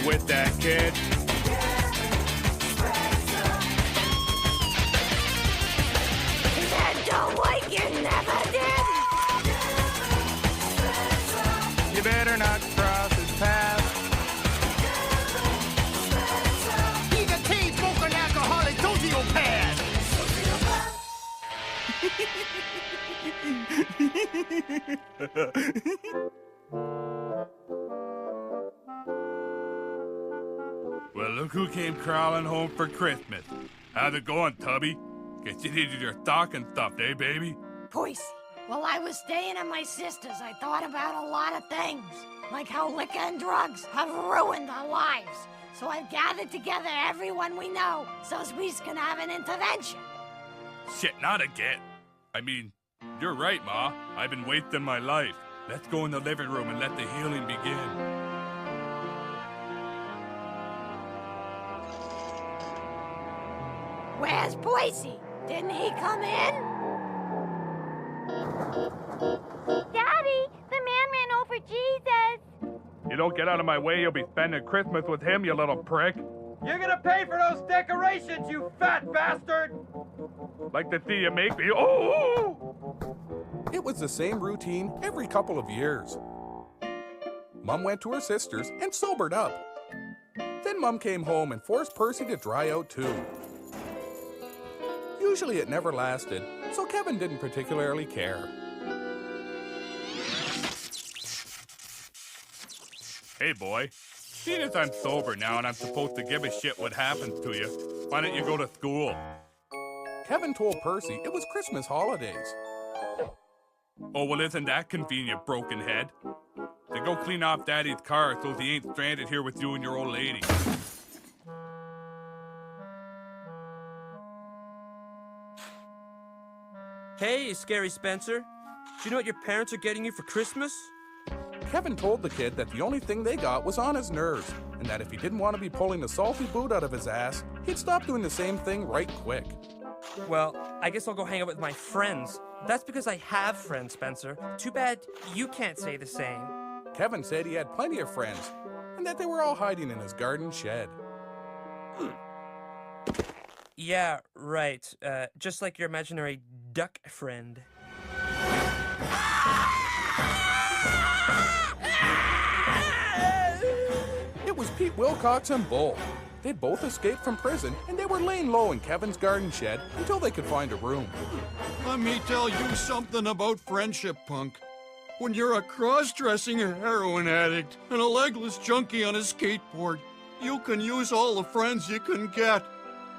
with that kid. And don't like you never did. You better not cross his path. He's a teen-smoking alcoholic sociopath. Well, look who came crawling home for Christmas. How's it going, Tubby? Guess you needed your stocking stuffed, eh, baby? Percy, while I was staying at my sister's, I thought about a lot of things, like how liquor and drugs have ruined our lives. So I've gathered together everyone we know so we can have an intervention. Shit, not again. I mean, you're right, Ma. I've been wasting my life. Let's go in the living room and let the healing begin. Where's Percy? Didn't he come in? Daddy, the man ran over Jesus. You don't get out of my way, you'll be spending Christmas with him, you little prick. You're gonna pay for those decorations, you fat bastard! Like to see you make me. Oh! It was the same routine every couple of years. Mom went to her sister's and sobered up. Then Mom came home and forced Percy to dry out too. Usually it never lasted, so Kevin didn't particularly care. Hey, boy. Seeing as I'm sober now and I'm supposed to give a shit what happens to you, why don't you go to school? Kevin told Percy it was Christmas holidays. Oh, well, isn't that convenient, broken head? Then go clean off Daddy's car so he ain't stranded here with you and your old lady. Hey, Scary Spencer. Do you know what your parents are getting you for Christmas? Kevin told the kid that the only thing they got was on his nerves, and that if he didn't want to be pulling the salty boot out of his ass, he'd stop doing the same thing right quick. Well, I guess I'll go hang out with my friends. That's because I have friends, Spencer. Too bad you can't say the same. Kevin said he had plenty of friends, and that they were all hiding in his garden shed. Yeah, right. Just like your imaginary duck friend. It was Pete Wilcox and Bull. They'd both escaped from prison, and they were laying low in Kevin's garden shed until they could find a room. Let me tell you something about friendship, punk. When you're a cross-dressing heroin addict and a legless junkie on a skateboard, you can use all the friends you can get.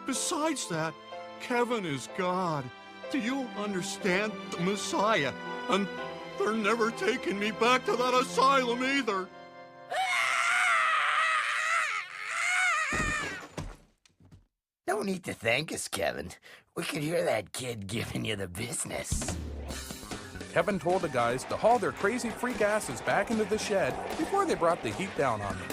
Besides that, Kevin is God. Do you understand? The Messiah. And they're never taking me back to that asylum either. No need to thank us, Kevin. We could hear that kid giving you the business. Kevin told the guys to haul their crazy freak asses back into the shed before they brought the heat down on them.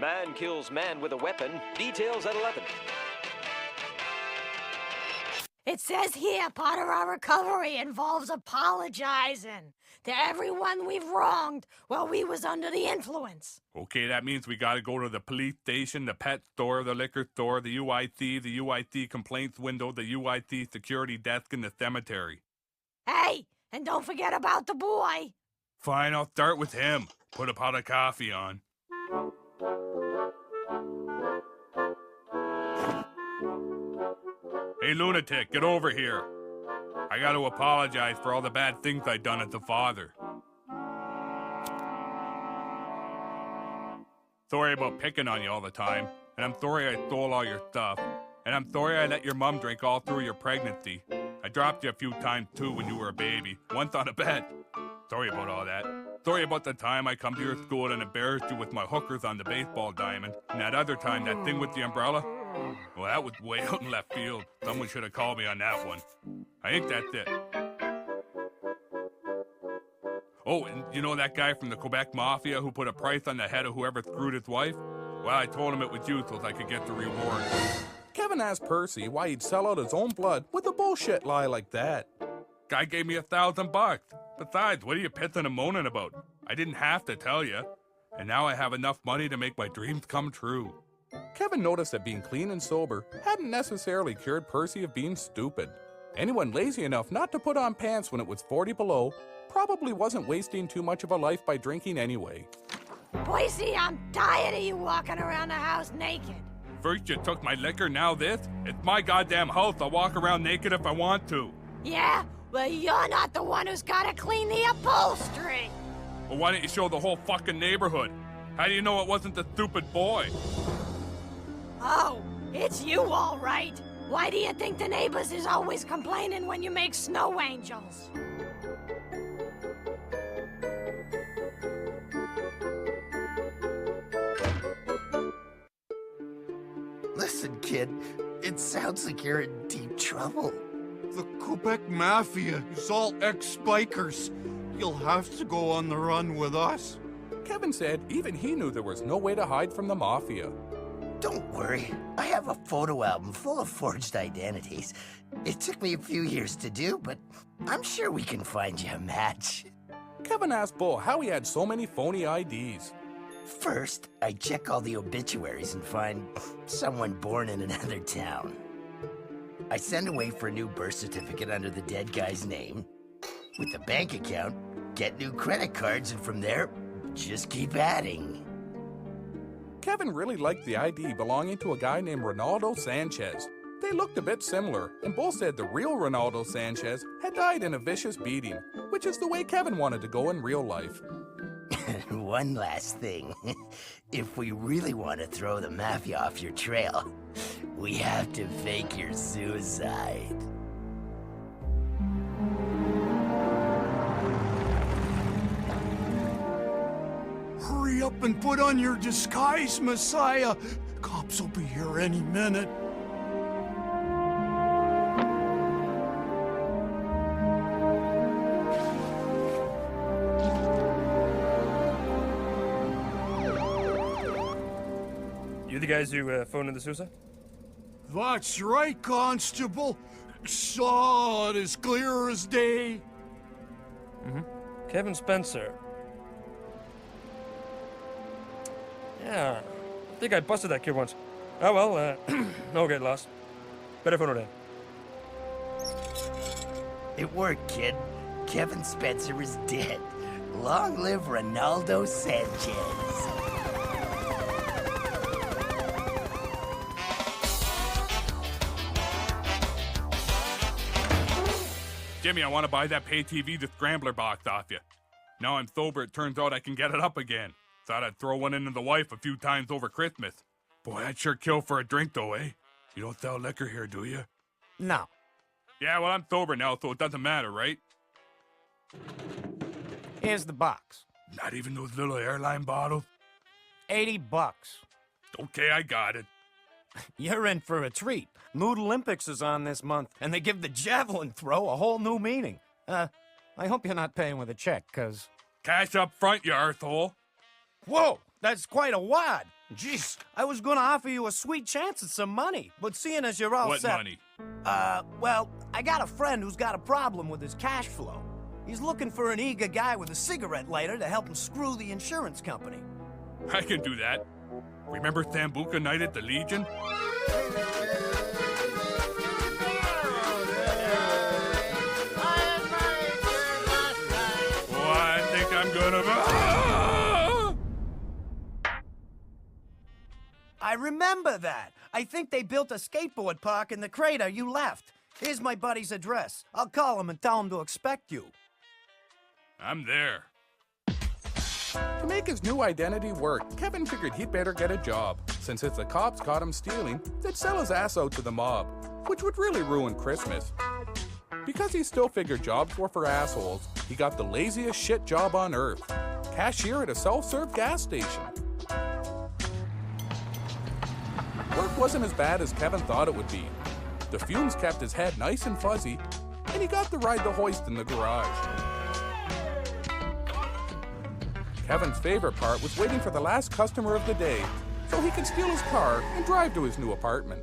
Man kills man with a weapon. Details at 11. It says here part of our recovery involves apologizing to everyone we've wronged while we was under the influence. Okay, that means we gotta go to the police station, the pet store, the liquor store, the UIC complaints window, the UIC security desk, and the cemetery. Hey, and don't forget about the boy. Fine, I'll start with him. Put a pot of coffee on. Hey, lunatic, get over here. I gotta apologize for all the bad things I done as a father. Sorry about picking on you all the time, and I'm sorry I stole all your stuff, and I'm sorry I let your mom drink all through your pregnancy. I dropped you a few times too when you were a baby, once on a bed. Sorry about all that. Sorry about the time I come to your school and embarrassed you with my hookers on the baseball diamond, and that other time, that thing with the umbrella. Well, that was way out in left field. Someone should have called me on that one. I think that's it. Oh, and you know that guy from the Quebec Mafia who put a price on the head of whoever screwed his wife? Well, I told him it was you so I could get the reward. Kevin asked Percy why he'd sell out his own blood with a bullshit lie like that. Guy gave me $1,000. Besides, what are you pissing and moaning about? I didn't have to tell you. And now I have enough money to make my dreams come true. Kevin noticed that being clean and sober hadn't necessarily cured Percy of being stupid. Anyone lazy enough not to put on pants when it was 40 below probably wasn't wasting too much of a life by drinking anyway. Percy, I'm tired of you walking around the house naked. First you took my liquor, now this? It's my goddamn house. I'll walk around naked if I want to. Yeah? Well, you're not the one who's gotta clean the upholstery. Well, why don't you show the whole fucking neighborhood? How do you know it wasn't the stupid boy? Oh, it's you all right. Why do you think the neighbors is always complaining when you make snow angels? Listen, kid, it sounds like you're in deep trouble. The Quebec Mafia is all ex-bikers. You'll have to go on the run with us. Kevin said even he knew there was no way to hide from the Mafia. Don't worry, I have a photo album full of forged identities. It took me a few years to do, but I'm sure we can find you a match. Kevin asked Bull how he had so many phony IDs. First, I check all the obituaries and find someone born in another town. I send away for a new birth certificate under the dead guy's name. With the bank account, get new credit cards, and from there, just keep adding. Kevin really liked the ID belonging to a guy named Renaldo Sanchez. They looked a bit similar, and Bull said the real Renaldo Sanchez had died in a vicious beating, which is the way Kevin wanted to go in real life. One last thing. If we really want to throw the Mafia off your trail, we have to fake your suicide. Hurry up and put on your disguise, Messiah. Cops will be here any minute. You the guys who phoned in the suicide? That's right, Constable. Saw it as clear as day. Kevin Spencer. Yeah, I think I busted that kid once. Oh well, no get lost. Better phone it in. It worked, kid. Kevin Spencer is dead. Long live Renaldo Sanchez. Jimmy, I want to buy that pay TV, the Scrambler box off you. Now I'm sober, it turns out I can get it up again. Thought I'd throw one into the wife a few times over Christmas. Boy, I'd sure kill for a drink though, eh? You don't sell liquor here, do you? No. Yeah, well, I'm sober now, so it doesn't matter, right? Here's the box. Not even those little airline bottles? $80. Okay, I got it. You're in for a treat. Mood Olympics is on this month, and they give the javelin throw a whole new meaning. I hope you're not paying with a check, cause... Cash up front, you arsehole. Whoa, that's quite a wad. Jeez, I was gonna offer you a sweet chance at some money, but seeing as you're all What set... money? Well, I got a friend who's got a problem with his cash flow. He's looking for an eager guy with a cigarette lighter to help him screw the insurance company. I can do that. Remember Sambuca night at the Legion? I think I'm gonna... I remember that. I think they built a skateboard park in the crater you left. Here's my buddy's address. I'll call him and tell him to expect you. I'm there. To make his new identity work, Kevin figured he'd better get a job, since if the cops caught him stealing, they'd sell his ass out to the mob, which would really ruin Christmas. Because he still figured jobs were for assholes, he got the laziest shit job on earth, cashier at a self-serve gas station. Work wasn't as bad as Kevin thought it would be. The fumes kept his head nice and fuzzy, and he got to ride the hoist in the garage. Kevin's favorite part was waiting for the last customer of the day so he could steal his car and drive to his new apartment.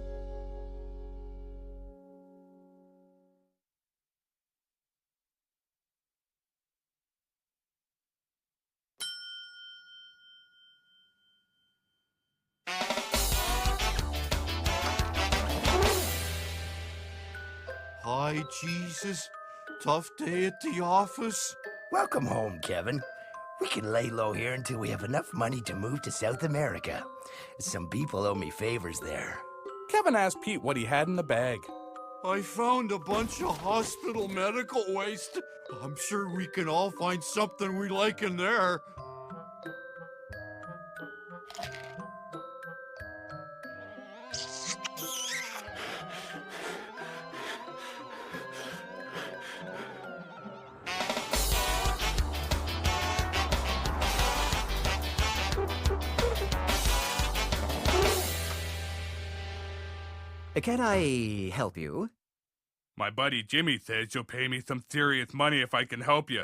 Hi, Jesus. Tough day at the office. Welcome home, Kevin. We can lay low here until we have enough money to move to South America. Some people owe me favors there. Kevin asked Pete what he had in the bag. I found a bunch of hospital medical waste. I'm sure we can all find something we like in there. Can I help you? My buddy Jimmy says you'll pay me some serious money if I can help you.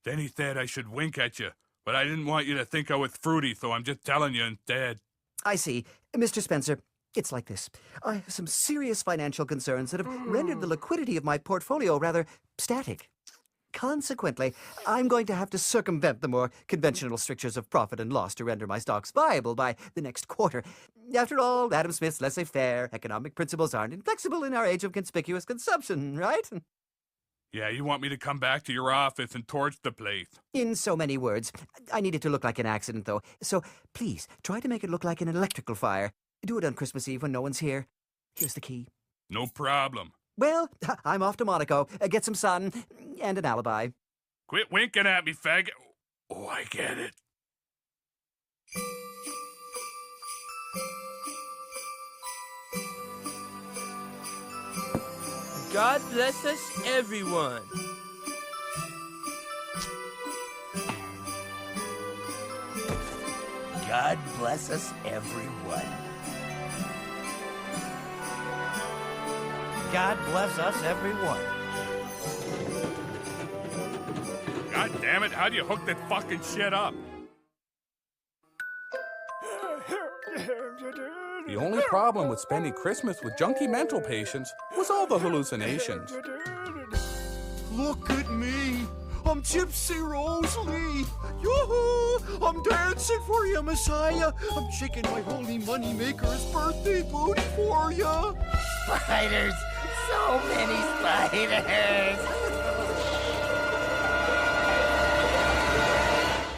Then he said I should wink at you, but I didn't want you to think I was fruity, so I'm just telling you instead. I see. Mr. Spencer, it's like this. I have some serious financial concerns that have rendered the liquidity of my portfolio rather static. Consequently, I'm going to have to circumvent the more conventional strictures of profit and loss to render my stocks viable by the next quarter. After all, Adam Smith's laissez-faire economic principles aren't inflexible in our age of conspicuous consumption, right? Yeah, you want me to come back to your office and torch the place. In so many words. I need it to look like an accident, though. So please, try to make it look like an electrical fire. Do it on Christmas Eve when no one's here. Here's the key. No problem. Well, I'm off to Monaco. Get some sun and an alibi. Quit winking at me, faggot. Oh, I get it. God bless us, everyone. God bless us, everyone. God bless us, everyone. God damn it, how do you hook that fucking shit up? The only problem with spending Christmas with junkie mental patients was all the hallucinations. Look at me. I'm Gypsy Rose Lee. Yoo-hoo! I'm dancing for you, Messiah. I'm shaking my holy moneymaker's birthday booty for you. Spiders! So many spiders!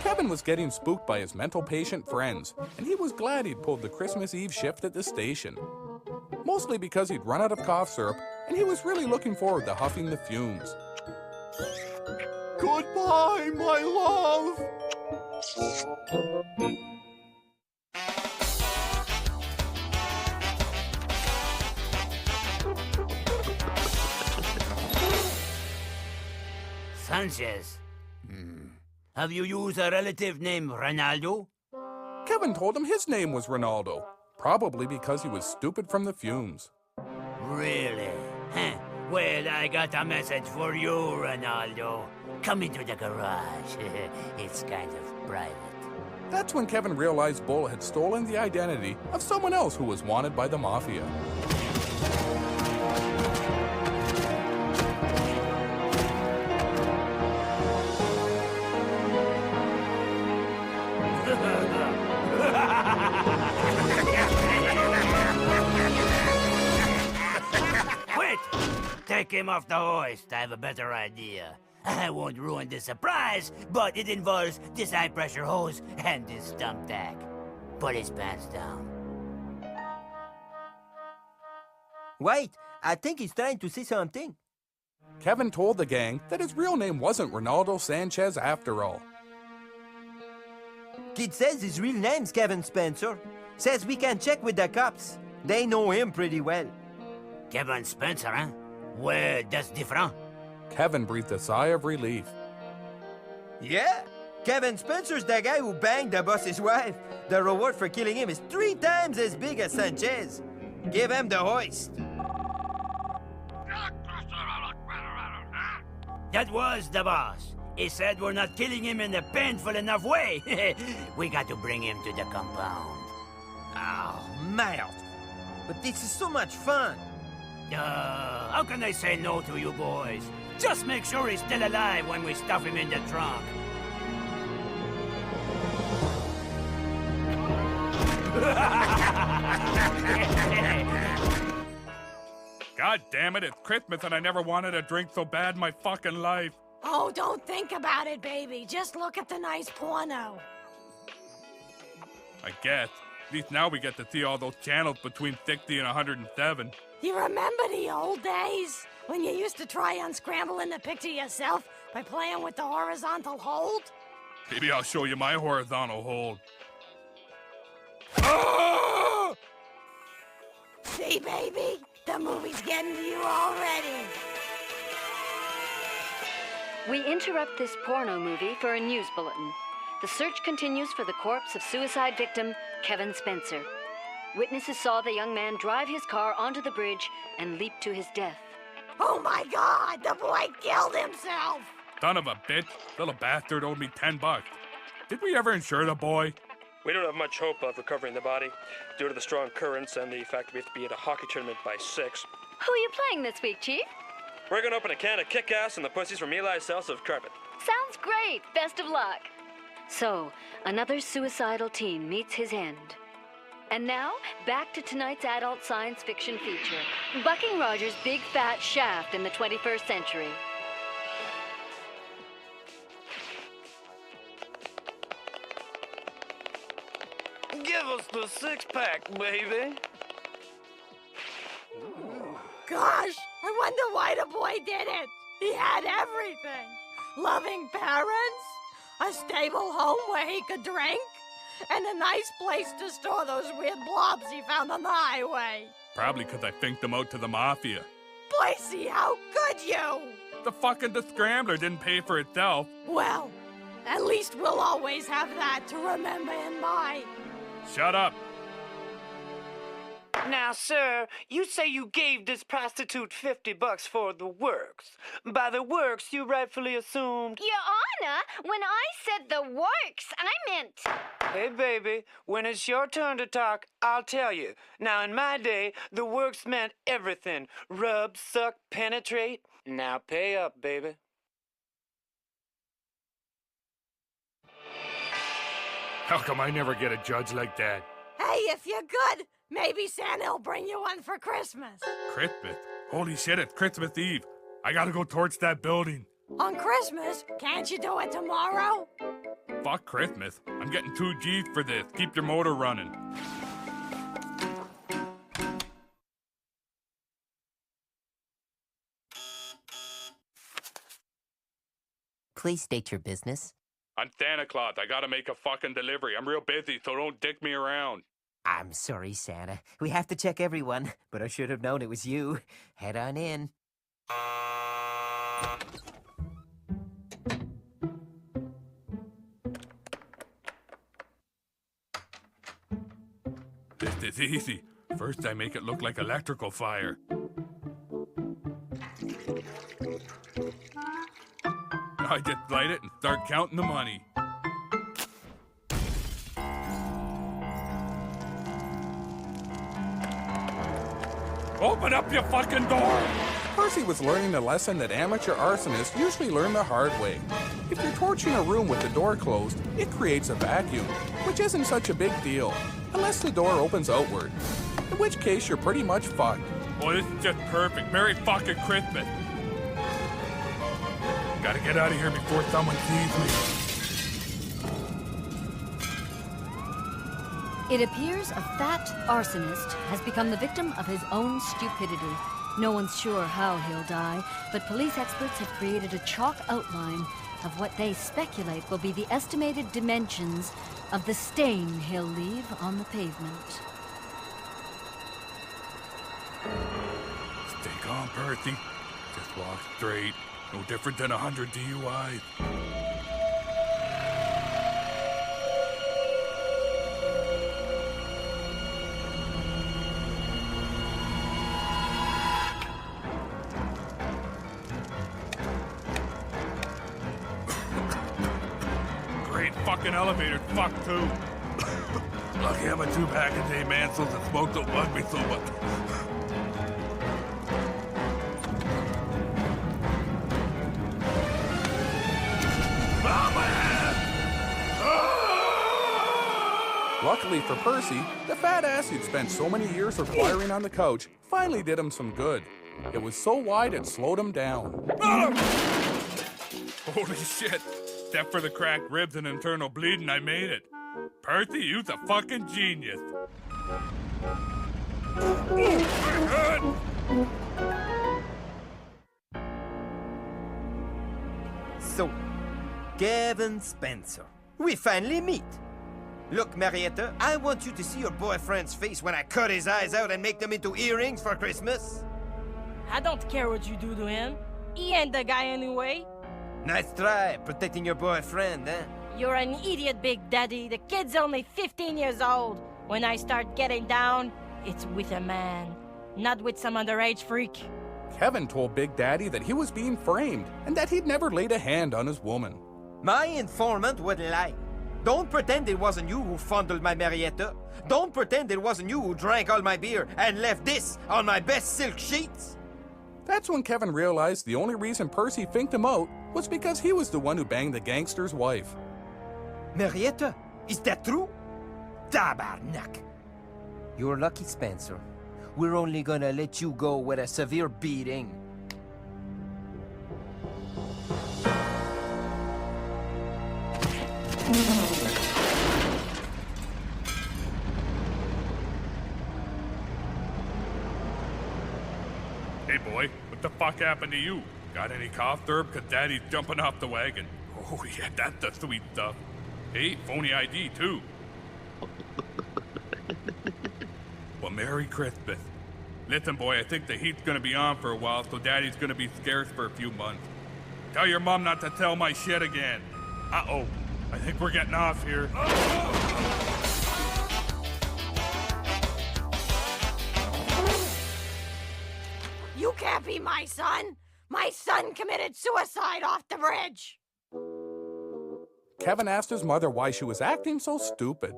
Kevin was getting spooked by his mental patient friends, and he was glad he'd pulled the Christmas Eve shift at the station. Mostly because he'd run out of cough syrup, and he was really looking forward to huffing the fumes. Goodbye, my love. Sanchez. Have you used a relative named Renaldo? Kevin told him his name was Renaldo, probably because he was stupid from the fumes. Really? Huh. Well, I got a message for you, Renaldo. Come into the garage. It's kind of private. That's when Kevin realized Bull had stolen the identity of someone else who was wanted by the Mafia. Wait! Take him off the hoist. I have a better idea. I won't ruin the surprise, but it involves this high-pressure hose and this thumbtack. Put his pants down. Wait, I think he's trying to say something. Kevin told the gang that his real name wasn't Renaldo Sanchez after all. Kid says his real name's Kevin Spencer. Says we can check with the cops. They know him pretty well. Kevin Spencer, huh? Well, that's different. Kevin breathed a sigh of relief. Yeah, Kevin Spencer's the guy who banged the boss's wife. The reward for killing him is 3 times as big as Sanchez. Give him the hoist. That was the boss. He said we're not killing him in a painful enough way. We got to bring him to the compound. Oh, merde. But this is so much fun. How can I say no to you boys? Just make sure he's still alive when we stuff him in the trunk. God damn it, it's Christmas and I never wanted a drink so bad in my fucking life. Oh, don't think about it, baby. Just look at the nice porno. I guess. At least now we get to see all those channels between 60 and 107. You remember the old days? When you used to try unscrambling the picture yourself by playing with the horizontal hold? Maybe I'll show you my horizontal hold. Ah! See, baby? The movie's getting to you already. We interrupt this porno movie for a news bulletin. The search continues for the corpse of suicide victim Kevin Spencer. Witnesses saw the young man drive his car onto the bridge and leap to his death. Oh my God, the boy killed himself! Son of a bitch, little bastard owed me $10. Did we ever insure the boy? We don't have much hope of recovering the body due to the strong currents and the fact that we have to be at a hockey tournament by 6. Who are you playing this week, Chief? We're gonna open a can of Kick-Ass and the pussies from Eli's House of Carpet. Sounds great. Best of luck. So, another suicidal teen meets his end. And now, back to tonight's adult science fiction feature, Bucking Rogers' Big Fat Shaft in the 21st Century. Give us the six-pack, baby. Gosh, I wonder why the boy did it. He had everything. Loving parents, a stable home where he could drink, and a nice place to store those weird blobs he found on the highway. Probably because I finked them out to the Mafia. Percy, how could you? The fucking Scrambler didn't pay for itself. Well, at least we'll always have that to remember in mind. Shut up. Now, sir, you say you gave this prostitute $50 for the works. By the works, you rightfully assumed... Your Honor, when I said the works, I meant... Hey, baby, when it's your turn to talk, I'll tell you. Now, in my day, the works meant everything. Rub, suck, penetrate. Now pay up, baby. How come I never get a judge like that? Hey, if you're good, maybe Santa'll bring you one for Christmas. Christmas? Holy shit, it's Christmas Eve. I gotta go towards that building. On Christmas? Can't you do it tomorrow? Fuck Christmas. I'm getting 2 G's for this. Keep your motor running. Please state your business. I'm Santa Claus. I gotta make a fucking delivery. I'm real busy, so don't dick me around. I'm sorry, Santa. We have to check everyone, but I should have known it was you. Head on in. This is easy. First, I make it look like electrical fire. I just light it and start counting the money. Open up your fucking door! Percy was learning a lesson that amateur arsonists usually learn the hard way. If you're torching a room with the door closed, it creates a vacuum, which isn't such a big deal, unless the door opens outward, in which case you're pretty much fucked. Well, this is just perfect. Merry fucking Christmas. Gotta get out of here before someone sees me. It appears a fat arsonist has become the victim of his own stupidity. No one's sure how he'll die, but police experts have created a chalk outline of what they speculate will be the estimated dimensions of the stain he'll leave on the pavement. Stay calm, Percy. Just walk straight. No different than 100 DUIs. Great fucking elevator. Fuck, too. Lucky I'm a 2-pack-a-day man, so the smoke don't bug me so much. Luckily for Percy, the fat ass he'd spent so many years requiring on the couch finally did him some good. It was so wide it slowed him down. Holy shit. Except for the cracked ribs and internal bleeding, I made it. Percy, you's a fucking genius. So, Kevin Spencer, we finally meet. Look, Marietta, I want you to see your boyfriend's face when I cut his eyes out and make them into earrings for Christmas. I don't care what you do to him. He ain't the guy anyway. Nice try, protecting your boyfriend, eh? You're an idiot, Big Daddy. The kid's only 15 years old. When I start getting down, it's with a man, not with some underage freak. Kevin told Big Daddy that he was being framed and that he'd never laid a hand on his woman. My informant would lie. Don't pretend it wasn't you who fondled my Marietta. Don't pretend it wasn't you who drank all my beer and left this on my best silk sheets. That's when Kevin realized the only reason Percy finked him out was because he was the one who banged the gangster's wife. Marietta? Is that true? Tabarnak! You're lucky, Spencer. We're only gonna let you go with a severe beating. Hey boy, what the fuck happened to you? Got any cough derb? Cause Daddy's jumping off the wagon. Oh yeah, that's the sweet stuff. Hey, phony ID too. Well, Merry Christmas. Listen boy, I think the heat's gonna be on for a while, so Daddy's gonna be scarce for a few months. Tell your mom not to tell my shit again. Uh-oh, I think we're getting off here. You can't be my son. My son committed suicide off the bridge. Kevin asked his mother why she was acting so stupid.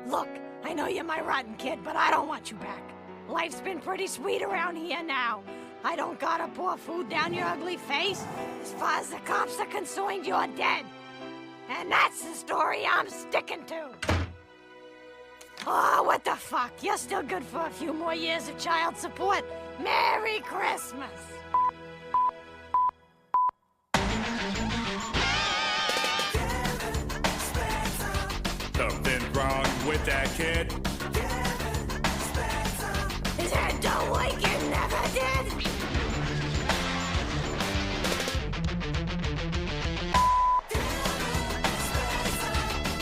Look, I know you're my rotten kid, but I don't want you back. Life's been pretty sweet around here now. I don't gotta pour food down your ugly face. As far as the cops are concerned, you're dead. And that's the story I'm sticking to. Oh, what the fuck? You're still good for a few more years of child support. Merry Christmas. Something wrong with that kid? His head don't like it never did.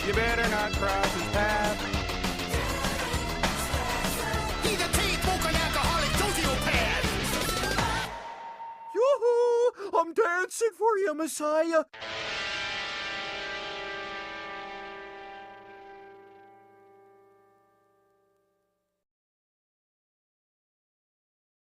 You better not cross his path. He's a chain-smoking alcoholic sociopath. Yoo-hoo! I'm dancing for you, Messiah.